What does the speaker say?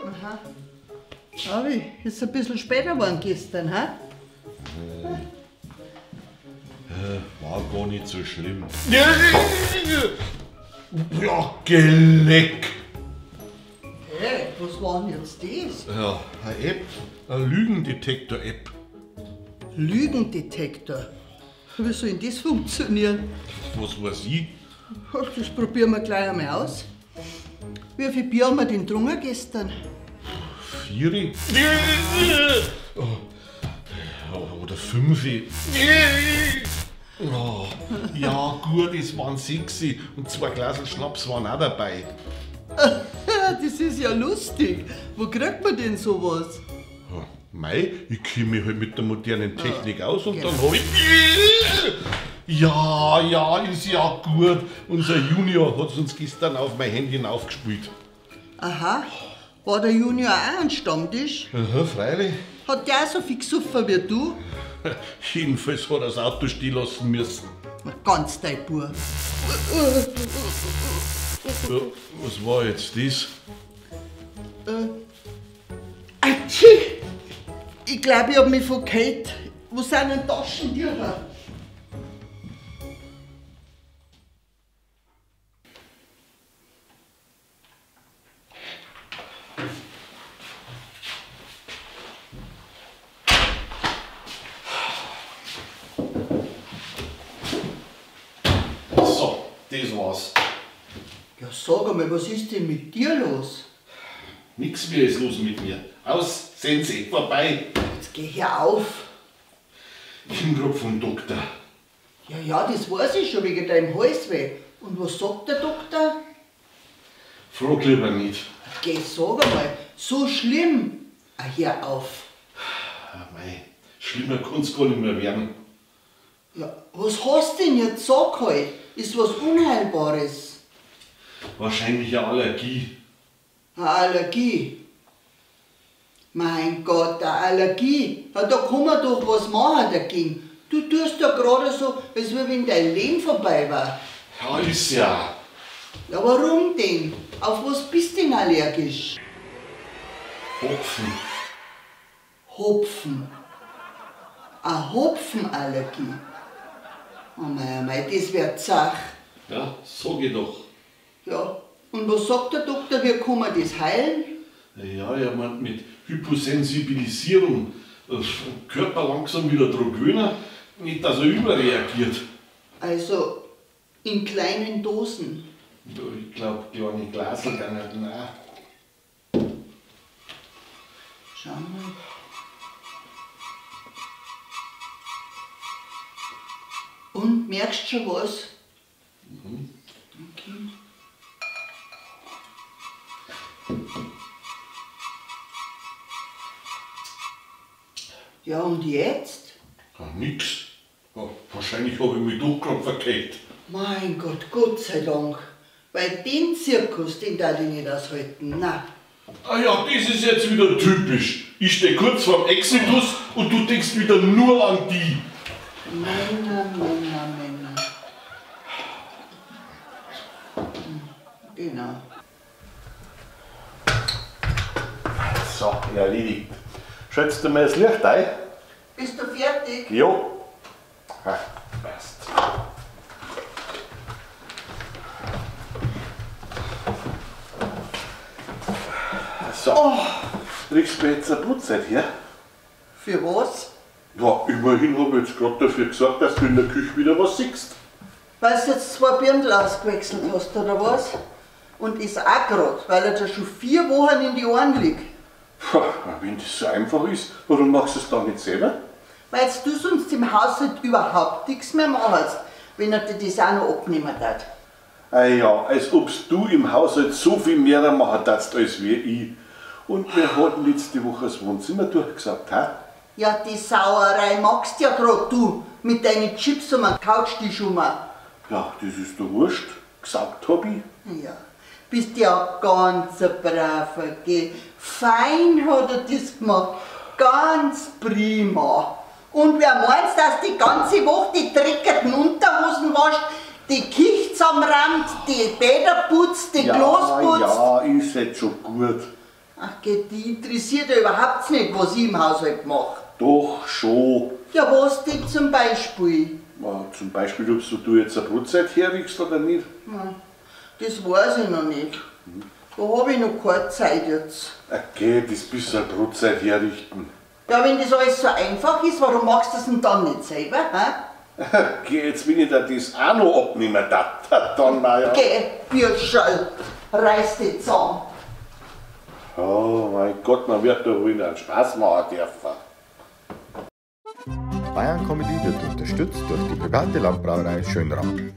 Aha. Abi, ist ein bisschen später geworden gestern, ha? War gar nicht so schlimm. Ja, geleck! Hey, was war denn jetzt das? Ja, eine App, eine Lügendetektor-App. Lügendetektor. Wie soll denn das funktionieren? Was weiß ich? Ach, das probieren wir gleich einmal aus. Wie viel Bier haben wir denn getrunken gestern? 4? Oder 5? Oh, ja gut, es waren 6 und 2 Glas Schnaps waren auch dabei. Das ist ja lustig. Wo kriegt man denn sowas? Ja, mei, ich kenne mich halt mit der modernen Technik aus und genau. dann hab ich... Ja, ist ja gut. Unser Junior hat uns gestern auf mein Handy aufgespielt. Aha. War der Junior auch ein Stammtisch? Aha, freilich. Hat der auch so viel gesoffen wie du? Jedenfalls hat er das Auto stehen lassen müssen. Na, ganz dein Bub. Ja, was war jetzt das? Atschi! Ich glaube, ich habe mich verkehrt. Wo sind denn Taschentücher? So, das war's. Ja, sag einmal, was ist denn mit dir los? Nix mehr ist los mit mir. Aus, Sense, vorbei. Jetzt geh hör auf. Ich bin grad vom Doktor. Ja, das weiß ich schon wegen deinem Halsweh. Und was sagt der Doktor? Frag lieber nicht. Geh, sag einmal, so schlimm. Ah, hör auf. Ah, mei, schlimmer kann's gar nicht mehr werden. Ja, was hast du denn jetzt? Sag halt. Ist was Unheilbares? Wahrscheinlich eine Allergie. Eine Allergie? Mein Gott, eine Allergie. Ja, da kann man doch was machen dagegen. Du tust ja gerade so, als wenn dein Leben vorbei war. Ja, ist ja. Ja, warum denn? Auf was bist du denn allergisch? Hopfen. Hopfen. Eine Hopfenallergie. Oh mei, das wär zach. Ja, sag ich doch. Ja, und was sagt der Doktor, wie kann man das heilen? Ja, er meint mit Hyposensibilisierung. Der Körper langsam wieder dran gewöhnen, nicht dass er überreagiert. Also in kleinen Dosen. Ja, ich glaube, kleine Glasel gar nicht. Nein. Schau mal. Und, merkst schon was? Mhm. Okay. Ja, und jetzt? Ja, nix. Ja, wahrscheinlich habe ich mich doch gerade verkehrt. Mein Gott, Gott sei Dank. Weil den Zirkus, den darf ich nicht aushalten. Nein. Ah ja, das ist jetzt wieder typisch. Ich stehe kurz vorm Exitus und du denkst wieder nur an die. Männer. Genau. So, erledigt. Schätzt du mir das Licht ein? Bist du fertig? Ja. Ah, passt. So, kriegst du mir jetzt eine Brutzeit her? Für was? Ja, immerhin habe ich jetzt gerade dafür gesorgt, dass du in der Küche wieder was siehst. Weil du jetzt 2 Birndl ausgewechselt hast, oder was? Und ist auch gerade, weil er da schon 4 Wochen in die Ohren liegt. Puh, wenn das so einfach ist, warum machst du es dann nicht selber? Weil du sonst im Haushalt überhaupt nichts mehr machst, wenn er dir das auch noch abnehmen darf. Ah ja, als ob du im Haushalt so viel mehr machen darfst als wie ich. Und wir hatten letzte Woche das Wohnzimmer durchgesagt, ha? Ja, die Sauerei magst ja gerade du, mit deinen Chips um den Couchtisch rum. Ja, das ist doch wurscht. Gesagt hab ich. Ja, bist ja ganz ein braver, gell. Fein hat er das gemacht, ganz prima. Und wer meinst, dass die ganze Woche die dreckigen Unterhosen wascht, die Küche zusammenräumt, die Bäder putzt, die Klos putzt. Ja, ist jetzt schon gut. Ach, die interessiert ja überhaupt nicht, was ich im Haushalt mache. Doch schon. Ja, was denn zum Beispiel? Ja, zum Beispiel, ob du jetzt eine Brotzeit herriechst oder nicht. Das weiß ich noch nicht. Da habe ich noch keine Zeit jetzt. Okay, das bisschen Brotzeit herrichten. Ja, wenn das alles so einfach ist, warum machst du das denn dann nicht selber? Hä? Okay, jetzt will ich dir das auch noch abnehmen, dann mal ja. Geh, Bürscherl, reiß dich zusammen. Oh mein Gott, man wird doch wohl einen Spaß machen dürfen. Bayern Comedy wird unterstützt durch die private Landbrauerei Schönramm.